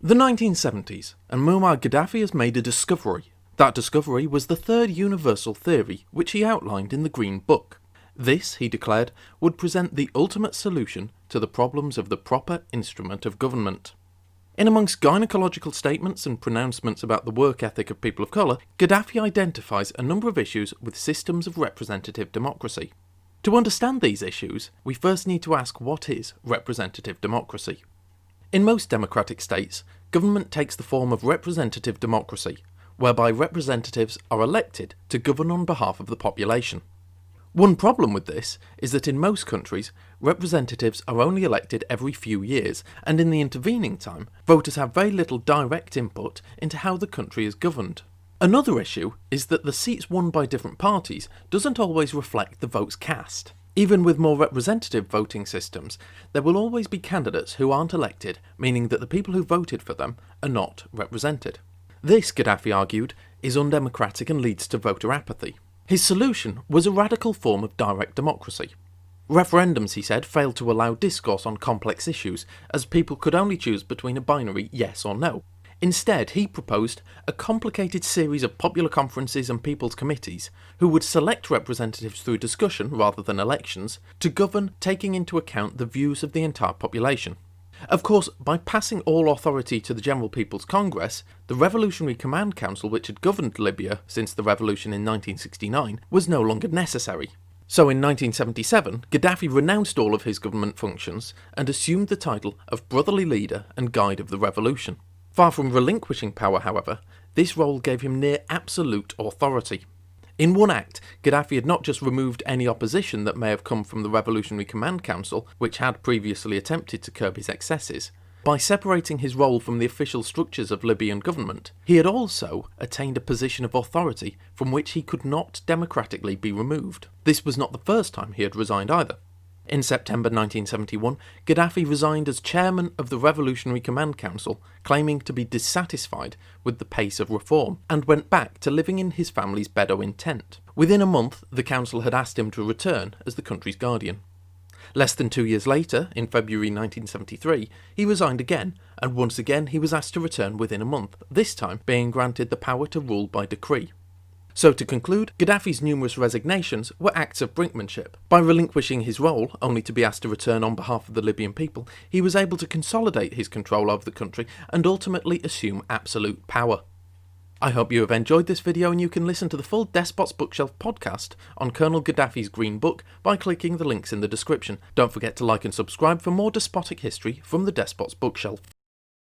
The 1970s, and Muammar Gaddafi has made a discovery. That discovery was the third universal theory, which he outlined in the Green Book. This, he declared, would present the ultimate solution to the problems of the proper instrument of government. In amongst gynecological statements and pronouncements about the work ethic of people of colour, Gaddafi identifies a number of issues with systems of representative democracy. To understand these issues, we first need to ask what is representative democracy. In most democratic states, government takes the form of representative democracy, whereby representatives are elected to govern on behalf of the population. One problem with this is that in most countries, representatives are only elected every few years, and in the intervening time, voters have very little direct input into how the country is governed. Another issue is that the seats won by different parties doesn't always reflect the votes cast. Even with more representative voting systems, there will always be candidates who aren't elected, meaning that the people who voted for them are not represented. This, Gaddafi argued, is undemocratic and leads to voter apathy. His solution was a radical form of direct democracy. Referendums, he said, failed to allow discourse on complex issues, as people could only choose between a binary yes or no. Instead, he proposed a complicated series of popular conferences and people's committees, who would select representatives through discussion rather than elections, to govern taking into account the views of the entire population. Of course, by passing all authority to the General People's Congress, the Revolutionary Command Council, which had governed Libya since the revolution in 1969, was no longer necessary. So in 1977, Gaddafi renounced all of his government functions and assumed the title of brotherly leader and guide of the revolution. Far from relinquishing power, however, this role gave him near absolute authority. In one act, Gaddafi had not just removed any opposition that may have come from the Revolutionary Command Council, which had previously attempted to curb his excesses. By separating his role from the official structures of Libyan government, he had also attained a position of authority from which he could not democratically be removed. This was not the first time he had resigned either. In September 1971, Gaddafi resigned as chairman of the Revolutionary Command Council, claiming to be dissatisfied with the pace of reform, and went back to living in his family's Bedouin tent. Within a month, the council had asked him to return as the country's guardian. Less than 2 years later, in February 1973, he resigned again, and once again he was asked to return within a month, this time being granted the power to rule by decree. So to conclude, Gaddafi's numerous resignations were acts of brinkmanship. By relinquishing his role, only to be asked to return on behalf of the Libyan people, he was able to consolidate his control over the country and ultimately assume absolute power. I hope you have enjoyed this video, and you can listen to the full Despot's Bookshelf podcast on Colonel Gaddafi's Green Book by clicking the links in the description. Don't forget to like and subscribe for more despotic history from the Despot's Bookshelf.